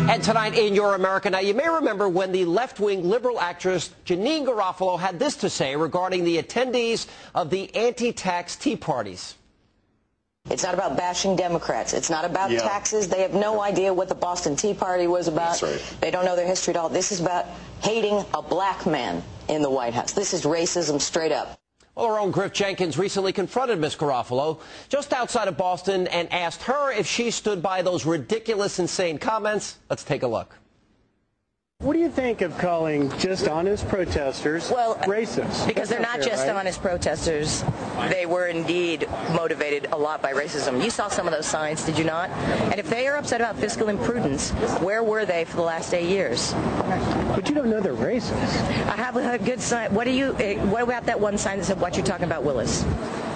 And tonight in Your America Now, you may remember when the left-wing liberal actress Janeane Garofalo had this to say regarding the attendees of the anti-tax Tea Parties. It's not about bashing Democrats. It's not about taxes. They have no idea what the Boston Tea Party was about. That's right. They don't know their history at all. This is about hating a black man in the White House. This is racism straight up. Well, our own Griff Jenkins recently confronted Miss Garofalo just outside of Boston and asked her if she stood by those ridiculous, insane comments. Let's take a look. What do you think of calling just honest protesters racist? Because they're not just honest protesters. They were indeed motivated a lot by racism. You saw some of those signs, did you not? And if they are upset about fiscal imprudence, where were they for the last 8 years? But you don't know they're racist. I have a good sign. What about that one sign that said, "What you're talking about, Willis"?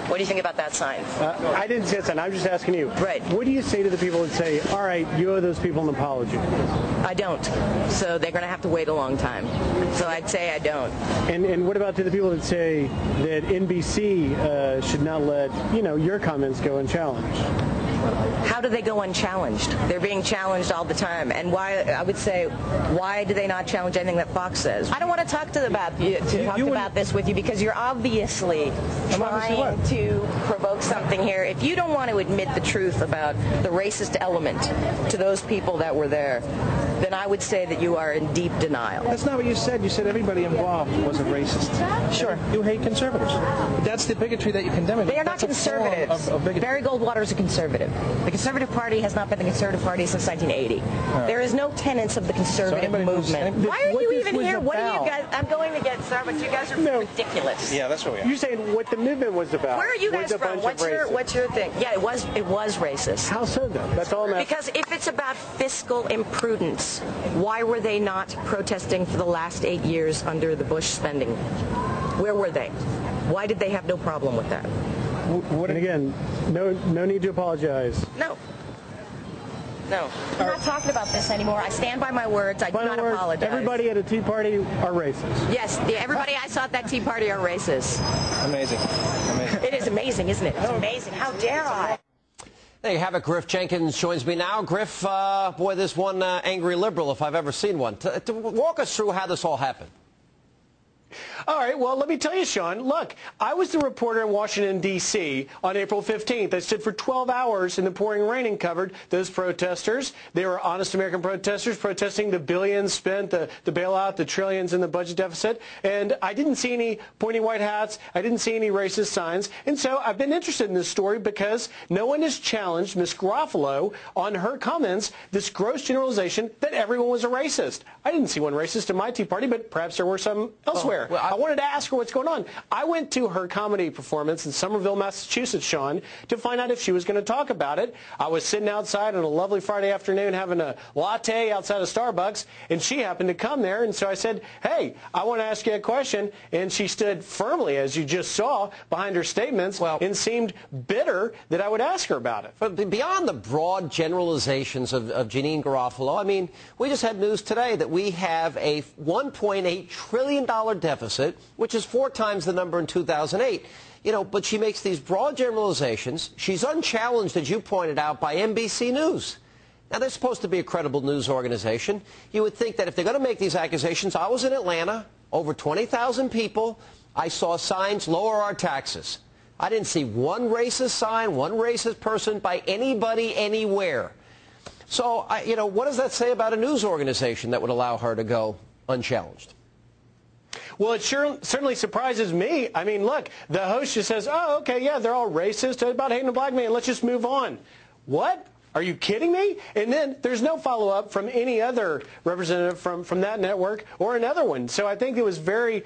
What do you think about that sign? I didn't say that. I'm just asking you. Right. What do you say to the people that say, all right, you owe those people an apology? I don't. So they're going to have to wait a long time. So I'd say I don't. And what about to the people that say that NBC should not let, your comments go unchallenged? How do they go unchallenged? They're being challenged all the time. And why, I would say, why do they not challenge anything that Fox says? I don't want to talk about this with you because you're obviously trying to provoke something here. If you don't want to admit the truth about the racist element to those people that were there, then I would say that you are in deep denial. That's not what you said. You said everybody involved was a racist. Sure. You hate conservatives. That's the bigotry that you condemn. They are not conservatives. Barry Goldwater is a conservative. The Conservative Party has not been the Conservative Party since 1980. There is no tenets of the conservative movement. Why are you even here? What are you guys? I'm going to get Starbucks. You guys are ridiculous. Yeah, that's what we are. You're saying what the movement was about. Where are you guys from? What's your thing? Yeah, it was racist. How so, though? That's all I'm asking. Because if it's about fiscal imprudence, why were they not protesting for the last 8 years under the Bush spending? Where were they? Why did they have no problem with that? And again, no need to apologize. No. I'm not talking about this anymore. I stand by my words. I do not apologize. Everybody at a Tea Party are racist. Yes, everybody I saw at that Tea Party are racist. Amazing. It is amazing, isn't it? It's amazing. How dare I? There you have it. Griff Jenkins joins me now. Griff, boy, this one angry liberal, if I've ever seen one. To walk us through how this all happened. All right, well, let me tell you, Sean, look, I was the reporter in Washington, D.C. on April 15th. I stood for 12 hours in the pouring rain and covered those protesters. They were honest American protesters protesting the billions spent, the bailout, the trillions in the budget deficit. And I didn't see any pointy white hats. I didn't see any racist signs. And so I've been interested in this story because no one has challenged Ms. Garofalo on her comments, this gross generalization that everyone was a racist. I didn't see one racist in my Tea Party, but perhaps there were some elsewhere. Well, I wanted to ask her what's going on. I went to her comedy performance in Somerville, Massachusetts, Sean, to find out if she was going to talk about it. I was sitting outside on a lovely Friday afternoon having a latte outside of Starbucks, and she happened to come there. And so I said, hey, I want to ask you a question. And she stood firmly, as you just saw, behind her statements and seemed bitter that I would ask her about it. But beyond the broad generalizations of Janeane Garofalo, I mean, we just had news today that we have a $1.8 trillion deficit, which is 4 times the number in 2008. But she makes these broad generalizations. She's unchallenged, as you pointed out, by NBC News. Now, they're supposed to be a credible news organization. You would think that if they're going to make these accusations, I was in Atlanta, over 20,000 people. I saw signs, lower our taxes. I didn't see one racist sign, one racist person by anybody anywhere. So, what does that say about a news organization that would allow her to go unchallenged? Well, it certainly surprises me. I mean, look, the host just says, oh, okay, yeah, they're all racist about hating a black man. Let's just move on. What? Are you kidding me? And then there's no follow-up from any other representative from that network or another one. So I think it was very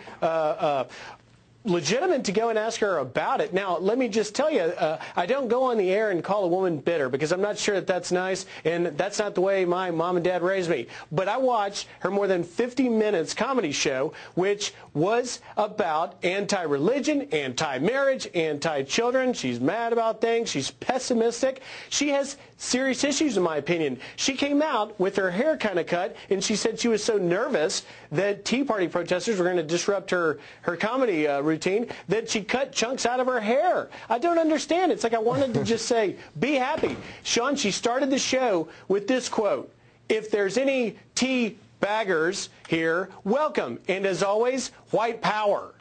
legitimate to go and ask her about it. Now, let me just tell you, I don't go on the air and call a woman bitter because I'm not sure that that's nice, and that's not the way my mom and dad raised me. But I watched her more than 50 minutes comedy show, which was about anti-religion, anti-marriage, anti-children. She's mad about things. She's pessimistic. She has serious issues, in my opinion. She came out with her hair kind of cut, and she said she was so nervous that Tea Party protesters were going to disrupt her comedy routine that she cut chunks out of her hair. I don't understand. It's like I wanted to just say, be happy. Sean, she started the show with this quote. if there's any tea baggers here, welcome. And as always, white power.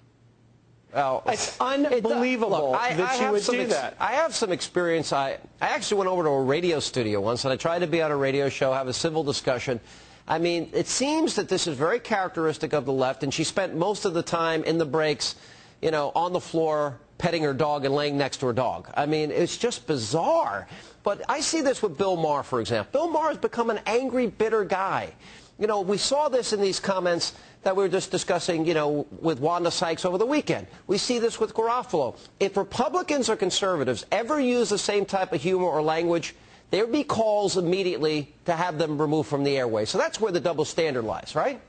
Oh, it's unbelievable that she would do that. I have some experience. I actually went over to a radio studio once, and I tried to be on a radio show, have a civil discussion. I mean, it seems that this is very characteristic of the left, and she spent most of the time in the breaks, you know, on the floor, petting her dog and laying next to her dog. I mean, it's just bizarre. But I see this with Bill Maher, for example. Bill Maher has become an angry, bitter guy. You know, we saw this in these comments that we were just discussing, you know, with Wanda Sykes over the weekend. We see this with Garofalo. If Republicans or conservatives ever use the same type of humor or language, there would be calls immediately to have them removed from the airways. So that's where the double standard lies, right?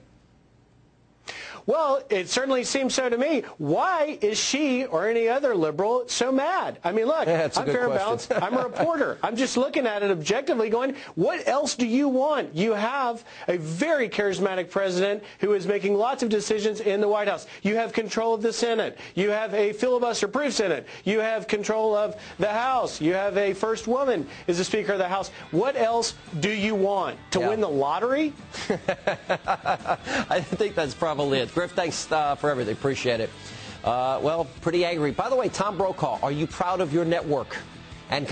Well, it certainly seems so to me. Why is she or any other liberal so mad? I mean, look, I'm fair and balanced. I'm a reporter. I'm just looking at it objectively going, what else do you want? You have a very charismatic president who is making lots of decisions in the White House. You have control of the Senate. You have a filibuster-proof Senate. You have control of the House. You have a first woman as the Speaker of the House. What else do you want? To win the lottery? I think that's probably it. Griff, thanks for everything. Appreciate it. Well, pretty angry. By the way, Tom Brokaw, are you proud of your network? And